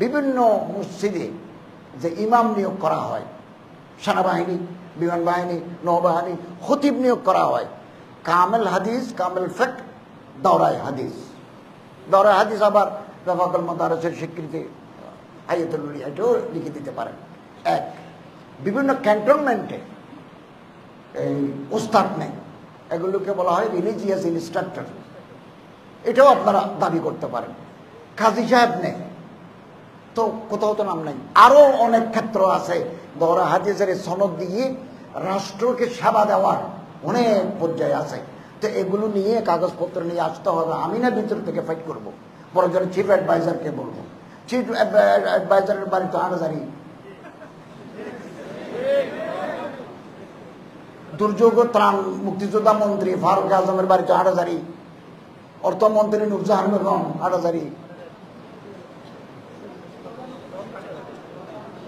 বিভিন্ন মসজিদে যে ইমাম নিয়োগ করা হয়, সেনাবাহিনী, বিমান বাহিনী, নৌবাহিনী, খতিব নিয়োগ করা হয়, কামেল হাদিস, কামেল ফিকহ, দাওরায়ে হাদিস। দাওরায়ে হাদিস আবার ওয়াফাকুল মাদারিসের স্বীকৃতি, হাইয়াতুল আউলিয়া, এটাও লিখে দিতে পারেন। এক, বিভিন্ন ক্যান্টনমেন্টে এই উস্তাদ নেই, এগুলোকে বলা হয় রিলিজিয়াস ইনস্ট্রাক্টর, এটাও আপনারা দাবি করতে পারেন। কাজী সাহেব নেই, তো কোথাও তো নাম নাই। আরো অনেক ক্ষেত্র আছে, দাওরায়ে হাদিসের সনদ দিয়ে রাষ্ট্রকে সেবা দেওয়ার অনেক পর্যায়ে আছে। তো এগুলো নিয়ে কাগজপত্র নিয়ে আসতে হবে, আমি না ভিতর থেকে ফাইট করবো, প্রয়োজনে চিফ অ্যাডভাইজারকে বলবো। চিফ অ্যাডভাইজারের বাড়ি তো হাটাজারি, দুর্যোগ ত্রাণ মুক্তিযোদ্ধা মন্ত্রী ফারুক আজমের বাড়ি তো হাটাজারি, অর্থমন্ত্রী নুরজাহান বেগম হাটাজারি,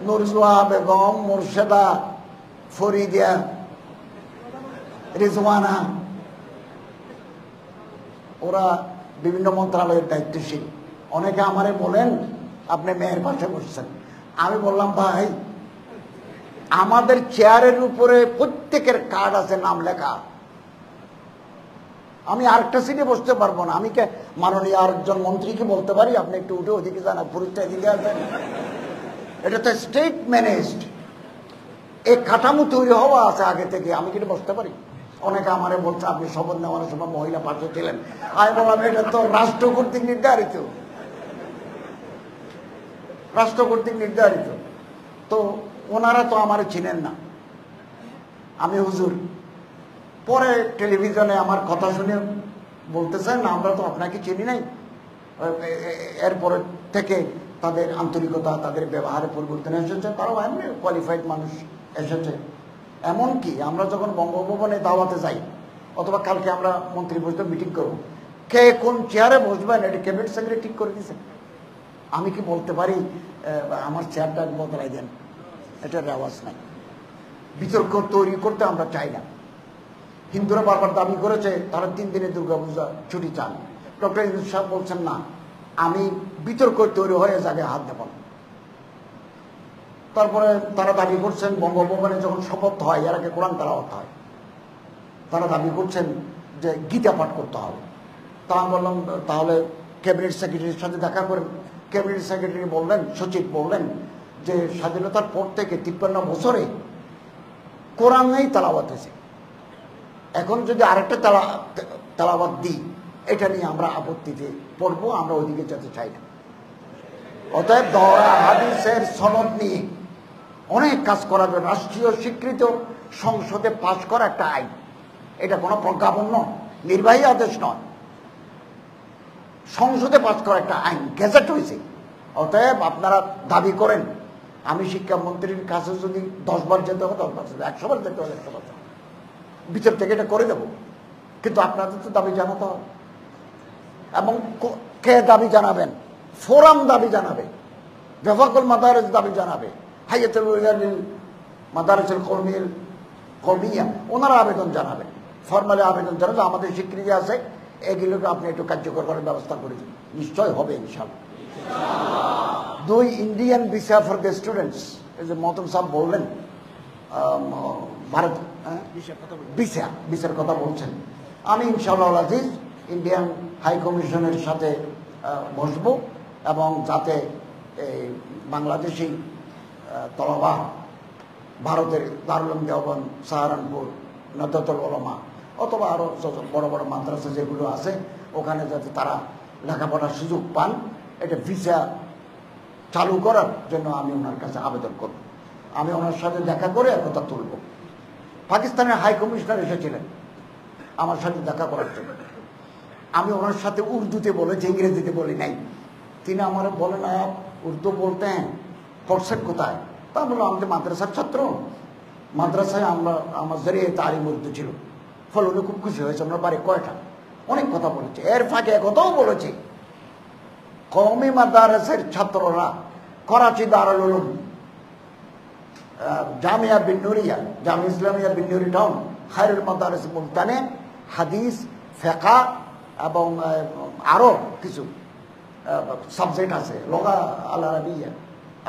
নুরজোয়া বেগম, মুর্শেদা, ফরিদিয়া, রিজওয়ানা, ওরা বিভিন্ন মন্ত্রণালয়ের দায়িত্বশীল। অনেকে আমারে বলেন, আপনি মেয়ের পাশে বসছেন। আমি বললাম, ভাই, আমাদের চেয়ারের উপরে প্রত্যেকের কার্ড আছে, নাম লেখা। আমি আরেকটা সিটে বসতে পারবো না। আমি কে মাননীয় আরেকজন মন্ত্রীকে বলতে পারি, আপনি একটু উঠে ওদিকে যান, পুরুষটা এদিকে আসবেন? এটা তো স্টেট ম্যানেজড, এই কাঠামো তৈরি হওয়া আছে আগে থেকে, আমি কি বসতে পারি? অনেকে আমারে বলছে আপনি শপথ নেওয়ার সময় মহিলা পাশে ছিলেন। আমি বললাম এটা তো রাষ্ট্র কর্তৃক নির্ধারিত, রাষ্ট্র কর্তৃক নির্ধারিত। তো ওনারা তো আমার চিনেন না, আমি হুজুর। পরে টেলিভিশনে আমার কথা শুনে বলতেছেন আমরা তো আপনাকে চিনি নাই। এরপরে থেকে তাদের আন্তরিকতা, তাদের ব্যবহারে পরিবর্তন এসেছে, তারাও এমনি কোয়ালিফাইড মানুষ এসেছে। এমনকি আমরা যখন বঙ্গভবনে দাওয়াতে যাই, অথবা কালকে আমরা মন্ত্রী পরিষদ মিটিং করব, কে কোন চেয়ারে বসবেন এটা ক্যাবিনেট সেক্রেটারি ঠিক করে দিয়েছে। আমি কি বলতে পারি আমার চেয়ারটা বদলাই দেন? এটার রেওয়াজ নাই। বিতর্ক তৈরি করতে আমরা চাই না। হিন্দুরা বারবার দাবি করেছে তারা 3 দিনের দুর্গাপূজা ছুটি চান। ডক্টর ইউনূস সাহেব বলছেন না, আমি বিতর্ক তৈরি হয়ে জায়গায় হাত দেব না। তারপরে তারা দাবি করছেন বঙ্গভবনে যখন শপথ হয় এর আগে কোরআন তেলাওয়াত হয়, তারা দাবি করছেন যে গীতা পাঠ করতে হবে। তা আমি বললাম তাহলে ক্যাবিনেট সেক্রেটারির সাথে দেখা করেন। ক্যাবিনেট সেক্রেটারি বললেন, সচিব বললেন যে স্বাধীনতার পর থেকে 53 বছরে কোরআনেই তেলাওয়াত হয়েছে, এখন যদি আরেকটা তেলাওয়াত দিই এটা নিয়ে আমরা আপত্তিতে পড়বো, আমরা ওইদিকে যেতে চাই না। অতএব দহরা হাদিসের সনদ নিয়ে অনেক কাজ করা যাবে। রাষ্ট্রীয় স্বীকৃত সংসদে পাশ করা একটা আইন, এটা কোনো প্রজ্ঞাপন নয়, নির্বাহী আদেশ নয়, সংসদে পাশ করা একটা আইন, গেজেট হয়েছে। অতএব আপনারা দাবি করেন, আমি শিক্ষামন্ত্রীর কাছে যদি 10 বার যেতে হবে 10 বার, 100 বার যেতে হবে 100 বার, ভিতর থেকে এটা করে দেব। কিন্তু আপনাদের তো দাবি জানাতে হবে। এবং কে দাবি জানাবেন? ফোরাম দাবি জানাবে, বেফাকুল মাদারিস দাবি জানাবে, হাইয়াতুল মাদারিসুল কওমিয়া ওনারা আবেদন জানাবেন, ফর্মালি আবেদন জানাবে আমাদের স্বীকৃতি আছে, এগুলোকে আপনি একটু কার্যকর করার ব্যবস্থা করে দিন। নিশ্চয় হবে ইনশাআল্লাহ। 2 Indian visa for the students, এই যে মহতম সাহেব বললেন ভারত ভিসার কথা বলছেন, আমি ইনশাআল্লাহ আজিজ ইন্ডিয়ান হাই কমিশনের সাথে বসবো এবং যাতে এই বাংলাদেশি তলবা ভারতের দারুল উলুম দেওবন্দ, সাহারানপুর, নাদওয়াতুল উলামা অথবা আরও বড় বড় মাদ্রাসা যেগুলো আছে ওখানে যাতে তারা লেখাপড়ার সুযোগ পান, এটা ভিসা চালু করার জন্য আমি ওনার কাছে আবেদন করব। আমি ওনার সাথে দেখা করে একথা তুলব। পাকিস্তানের হাই কমিশনার এসেছিলেন আমার সাথে দেখা করার জন্য। আমি ওনার সাথে উর্দুতে বলেছি, ইংরেজিতে বলি নাই। তিনি আমার বলেন আপ উর্দু বলতে হ্যাঁ, পড়ছেন কোথায়? তা বললাম আমি তো মাদ্রাসার ছাত্র, মাদ্রাসায় আমার জরিয়ে তালিম উর্দু ছিল। ফলে উনি খুব খুশি হয়েছে। আমরা বাড়ি কয়টা অনেক কথা বলেছি। এর ফাঁকে একথাও বলেছি, কওমি মাদ্রাসার ছাত্ররা করাচি দারুল উলুম, জামিয়া বিন নুরিয়া, জামিয়া ইসলামিয়া বিন নুরি টাউন, খায়রুল মাদারিস মুলতানে হাদিস, ফিকহ এবং আরও কিছু সাবজেক্ট আছে, লগা আল আরাবিয়া,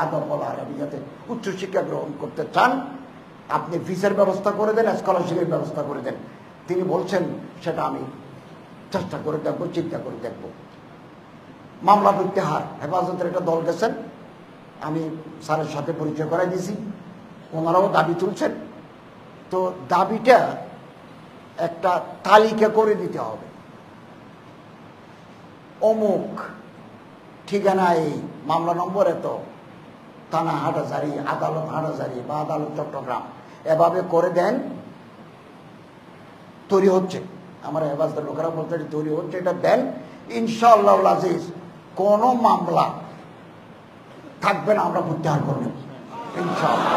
আদব আল আরাবিয়াতে উচ্চশিক্ষা গ্রহণ করতে চান, আপনি ভিসার ব্যবস্থা করে দেন, স্কলারশিপের ব্যবস্থা করে দেন। তিনি বলছেন সেটা আমি চেষ্টা করে দেখবো, চিন্তা করে দেখব। মামলা ইত্তেহার হেফাজতের একটা দল গেছেন, আমি স্যারের সাথে পরিচয় করাই দিয়েছি, ওনারাও দাবি তুলছেন। তো দাবিটা একটা তালিকা করে দিতে হবে, অমুক ঠিকানা এই, মামলা নম্বর এত, থানা হাটাজারি, আদালত হাটাজারি বা আদালত চট্টগ্রাম, এভাবে করে দেন। তৈরি হচ্ছে, আমার হেফাজতের লোকেরা বলতে তৈরি হচ্ছে, এটা দেন। ইনশাআল্লাহ আজিজ কোন মামলা থাকবে না, আমরা প্রত্যাহার করে নেব ইনশাআল্লাহ।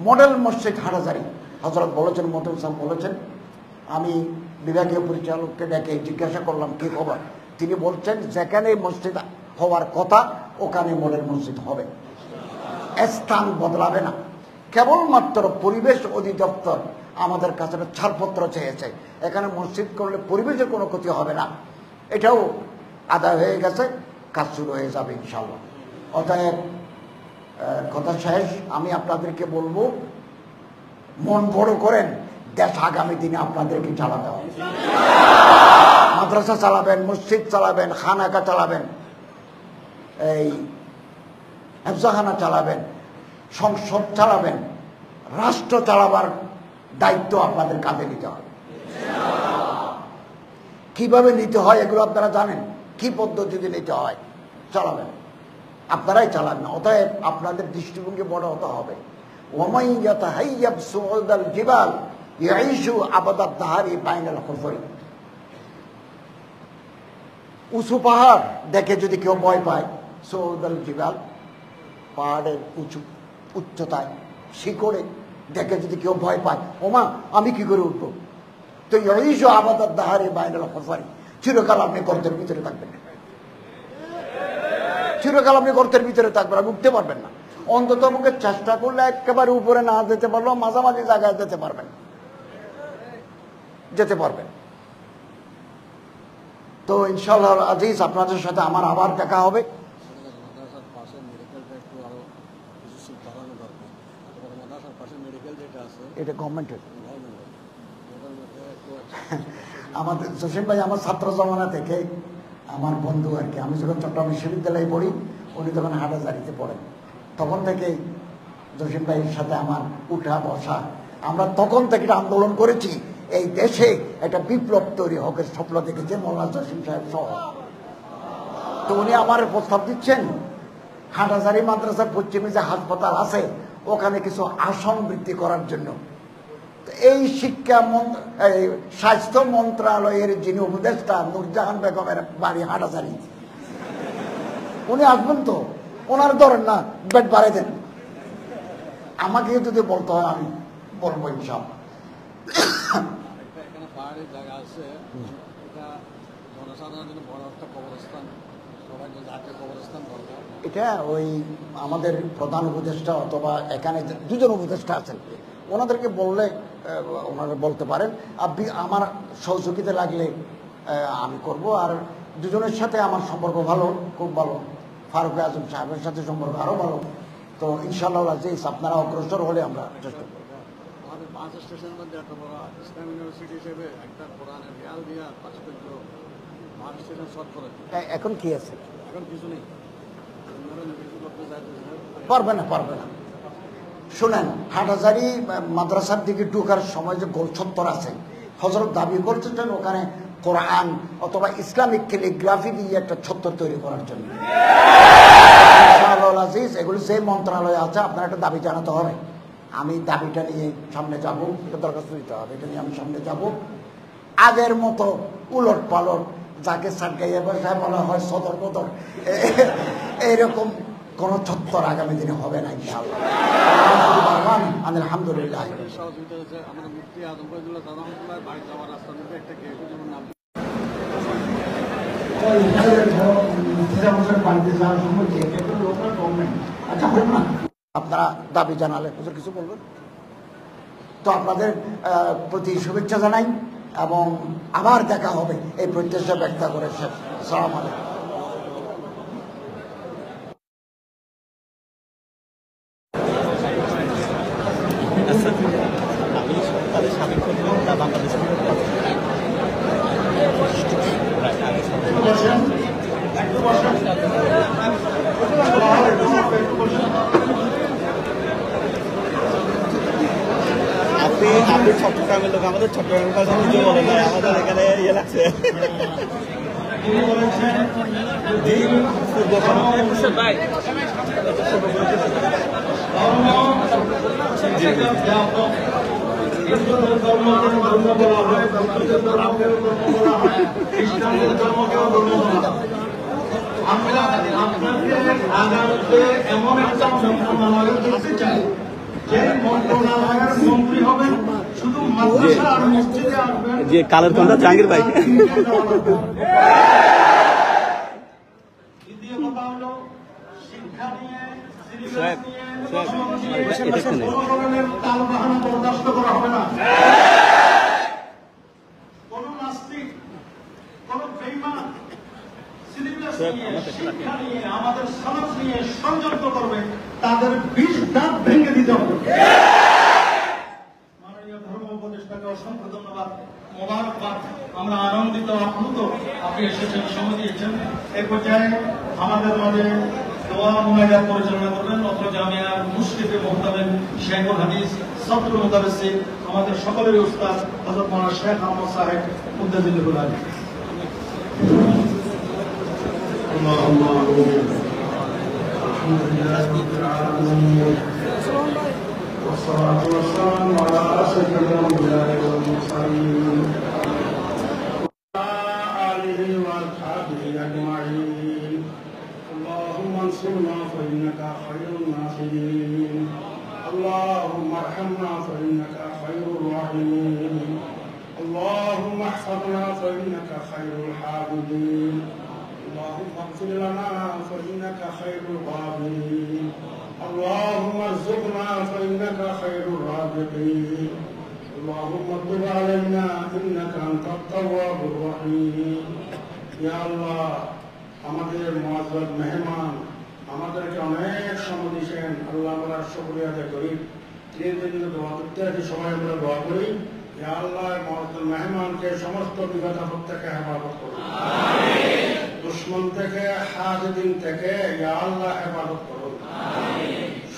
মডেল মসজিদ হাটাজারি, হযরত বলেছেন, মোহতরম সাহেব বলেছেন, আমি বিভাগীয় পরিচালককে ডেকে জিজ্ঞাসা করলাম কি খবর। তিনি বলছেন যেখানে মসজিদ হওয়ার কথা ওখানে মডেল মসজিদ হবে, স্থান বদলাবে না। কেবলমাত্র পরিবেশ অধিদপ্তর আমাদের কাছে ছাড়পত্র চেয়েছে, এখানে মসজিদ করলে পরিবেশের কোনো ক্ষতি হবে না, এটাও আদায় হয়ে গেছে, কাজ শুরু হয়ে যাবে ইনশাআল্লাহ। অতএব কথা শেষ, আমি আপনাদেরকে বলবো মন বড় করেন, দেশ আগামী দিনে আপনাদেরকে চালাতে হবে। মাদ্রাসা চালাবেন, মসজিদ চালাবেন, খানাকা চালাবেন, এই হেফজাখানা চালাবেন, সংসদ চালাবেন, রাষ্ট্র চালাবার দায়িত্ব আপনাদের কাঁধে নিতে হবে। কিভাবে নিতে হয় এগুলো আপনারা জানেন, কি পদ্ধতিতে নিতে হয়, চালাবেন, আপনারাই চালাবেন। অতএব আপনাদের দৃষ্টিভঙ্গি বড় হতে হবে। ওয়ামান ইয়াতাহাইয়াব সুউদাল জিবাল ইয়াইশু আবাদাদ দাহারি বাইনাল খুফরি। উঁচু পাহাড় দেখে যদি কেউ ভয় পায়, সুউদাল জিবাল পাহাড়ের উচ্চতায় শিকড়ে দেখে যদি কেউ ভয় পায়, ওমা আমি কি করে উঠবো, তো ইয়াইশু আবাদাদ দাহারি বাইনাল খুফরি, চিরকাল আপনি গর্তের ভিতরে থাকবেন, চিরকাল আপনি গর্তের ভিতরে থাকবেন, আর উঠতে পারবেন না। অন্তত মুখে চেষ্টা করলে একেবারে উপরে না যেতে পারলেও মাঝামাঝি জায়গায় যেতে পারবেন, যেতে পারবেন। তো ইনশাআল্লাহ আজিজ আপনাদের সাথে আমার আবার দেখা হবে। এটা গভর্নমেন্টের আমাদের জসিম ভাই আমার ছাত্র জমানা থেকে আমার বন্ধু আর কি। আমি যখন চট্টগ্রাম বিশ্ববিদ্যালয়ে পড়ি, উনি তখন হাটাজারিতে পড়েন, তখন থেকে জসিম ভাইয়ের সাথে আমার উঠা বসা। আমরা তখন থেকে আন্দোলন করেছি এই দেশে একটা বিপ্লব তৈরি হকের স্বপ্ন দেখেছে মৌলানা জসিম সাহেব সহ। তো উনি আমার প্রস্তাব দিচ্ছেন হাটাজারি মাদ্রাসার পশ্চিমে যে হাসপাতাল আছে ওখানে কিছু আসন বৃদ্ধি করার জন্য। এই স্বাস্থ্য মন্ত্রণালয়ের যিনি উপদেষ্টা নূরজাহান বেগমের বাড়ি হাটাজারি, উনি আসবেন তো, ওনার ধরেন না বেড বাড়াই দেন। আমাকে যদি বলতে হয় আমি বলবো ইনশাআল্লাহ। এটা ওই আমাদের প্রধান উপদেষ্টা অথবা এখানে দুজন উপদেষ্টা আছেন, ওনাদেরকে বললে ওনারা বলতে পারেন। আপনি আমার সহযোগিতা লাগলে আমি করব। আর দুজনের সাথে আমার সম্পর্ক ভালো, খুব ভালো। ফারুক আজম সাহেবের সাথে সম্পর্ক আরো ভালো। তো ইনশাআল্লাহ আজিজ আপনারা অগ্রসর হলে আমরা চেষ্টা করব। এখন কি আছে? পারবে না, পারবে না। শুনেন, হাটাজারি মাদ্রাসার দিকে ঢোকার সময় যে গোল চত্বর আছে, হযরত দাবি করতেছেন ওখানে কোরআন অথবা ইসলামিক ক্যালিগ্রাফি দিয়ে একটা চত্বর তৈরি করার জন্য। ইনশাআল্লাহ আজিজ এগুলো যে মন্ত্রণালয় আছে আপনার একটা দাবি জানাতে হবে। আমি দাবিটা নিয়ে সামনে যাব, এটা দরখাস্ত দিতে হবে, এটা নিয়ে আমি সামনে যাব। আগের মতো উলট পালট যাকে সাটগাইয়া ভাষায় বলা হয় সদর বদর, এইরকম কোন চত্বর আগামী দিনে হবে না ইনশাআল্লাহ। আলহামদুলিল্লাহ। আপনারা দাবি জানালে কিছু বলবেন তো আপনাদের প্রতি শুভেচ্ছা জানাই এবং আবার দেখা হবে এই প্রত্যাশা ব্যক্ত করে। আসসালামু আলাইকুম। আপনি চট্টগ্রামের লোক, আমাদের চট্টগ্রামের কথা কিছু বলে না, আমাদের এখানে ইয়ে লাগছে। আমরা আপনাকে আগামীতে এমন একটা মন্ত্রণালয় দেখতে চাই যে মন্ত্রণালয়ের মন্ত্রী হবেন শুধু মাদ্রাসা আর মসজিদে আসবেন। যে কালের কন্যা জাহাঙ্গীর ভাই। দ্বিতীয় কথা হলো শিক্ষা নিয়ে তাল বাহানা বরদাস্ত করা হবে না। কোন নাস্তিক, কোন বেঈমান শিক্ষা নিয়ে আমাদের সমাজ নিয়ে ষড়যন্ত্র করবে, তাদের 20 দাঁত ভেঙে দিতে হবে। মাননীয় ধর্ম উপদেষ্টাকে অসংখ্য ধন্যবাদ, মোবারকবাদ। আমরা আনন্দিত, আপ্লুত আপনি এসেছেন, সময় দিয়েছেন। এই পর্যায়ে আমাদের মাঝে দোয়া মুনাজাত পরিচালনা করবেন অত্র জামিয়ার মুশরিফে মুহতামিম শেখুল হাদিস ছাত্র মুদারিস আমাদের সকলের উস্তাদ হযরত মাওলানা শেখ আহমদ সাহেব মুদ্দাজিল্লাহুল আলী। والصلاة والسلام على أشرف الأنبياء والمرسلين وعلى آله وأصحابه أجمعين. اللهم انصرنا فإنك خير الناصرين، اللهم ارحمنا فإنك خير الراحمين، اللهم احفظنا فإنك خير الحافظين، اللهم اغفر لنا فإنك خير الغافرين، اللهم ارزقنا فإنك خير الرازقين، اللهم تب علينا إنك أنت التواب الرحيم. يا الله আমাদের মুআজ্জাজ মেহমান আমাদেরকে অনেক সময় দিয়েছেন, আল্লাহ আমরা শুকরিয়া আদায় করি। এদের জন্য দোয়া করতে আছি, সবাই আমরা দোয়া করি। ইয়া আল্লাহ মুআজ্জাজ মেহমানকে সমস্ত বিপদ আপদ থেকে হেফাজত করুন, দুশমন থেকে হাসিদিন থেকে ইয়া আল্লাহ হেফাজত করুন,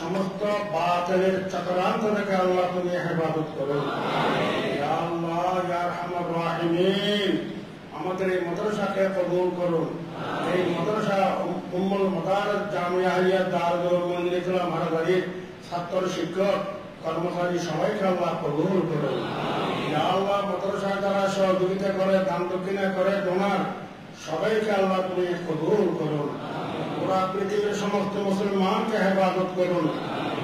সমস্ত বাতিলের চক্রান্ত থেকে আল্লাহ তুমি হেফাজত করুন। ইয়া আল্লাহ ইয়া আরহামার রাহিমিন আমাদের এই মাদ্রাসাকে কবুল করুন। এই মাদ্রাসা উম্মুল মাদারিস জামিয়া হিয়া দারুল উলুম ইসলাম মারাবাড়ির ছাত্র শিক্ষক কর্মচারী সবাইকে আল্লাহ কবুল করুন। ইয়া আল্লাহ মাদ্রাসা যারা সহযোগিতা করে, দান দক্ষিণা করে, ডোনার সবাইকে আল্লাহ তুমি কবুল করুন। পুরা পৃথিবীর সমস্ত মুসলমানকে হেফাজত করুন,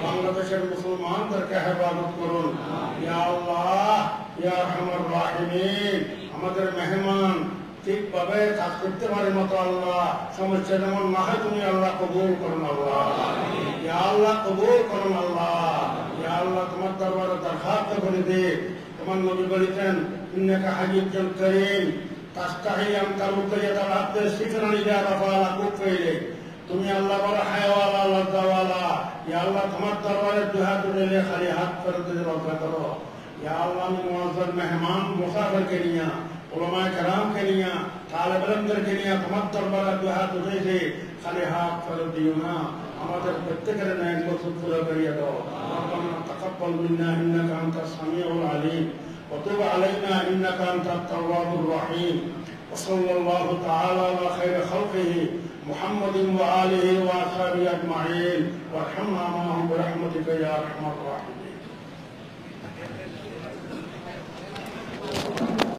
বাংলাদেশের মুসলমানদেরকে হেফাজত করুন। ইয়া আল্লাহ ইয়া আরহামার রাহিমিন আমাদের মেহমান ঠিকভাবে কাজ করতে পারে মতো আল্লাহ সমস্যা যেমন না হয় তুমি আল্লাহ কবুল করুন। আল্লাহ ইয়া আল্লাহ কবুল করুন। আল্লাহ ইয়া আল্লাহ তোমার দরবারে দরখাস্ত করে দে, তোমার নবী বলেছেন ইন্নাকা হাজিয়ুল কারীম তাস্তাহি আন তারুকিয়াতাল আব্দ সিকরান ইযা রাফাআ কুফাইলে। তুমি আল্লাহ বড় হায়াওয়ালা লজ্জাওয়ালা। ইয়া আল্লাহ তোমার দরবারে দুই হাত উঠাইলে খালি হাত ফেরত দিয়ে রক্ষা করো। ইয়া আল্লাহ আমি মুআজ্জাজ মেহমান মুসাফিরকে নিয়া, উলামায়ে কেরামকে নিয়া, তালেব ইলমদেরকে নিয়া তোমার দরবারে দুই হাত উঠাইছে, খালি হাত ফেরত দিও না। আমাদের প্রত্যেকের নেক মকসুদ পুরো করিয়া দাও। রব্বানা তাকাব্বাল মিন্না ইন্নাকা আনতাস সামিউল আলিম ওয়া তুব আলাইনা ইন্নাকা আনতাত তাওয়াবুর রহিম। وصلى الله تعالى على خير خلقه محمد وآله وأصحابه أجمعين وارحمنا معهم برحمتك يا أرحم الراحمين.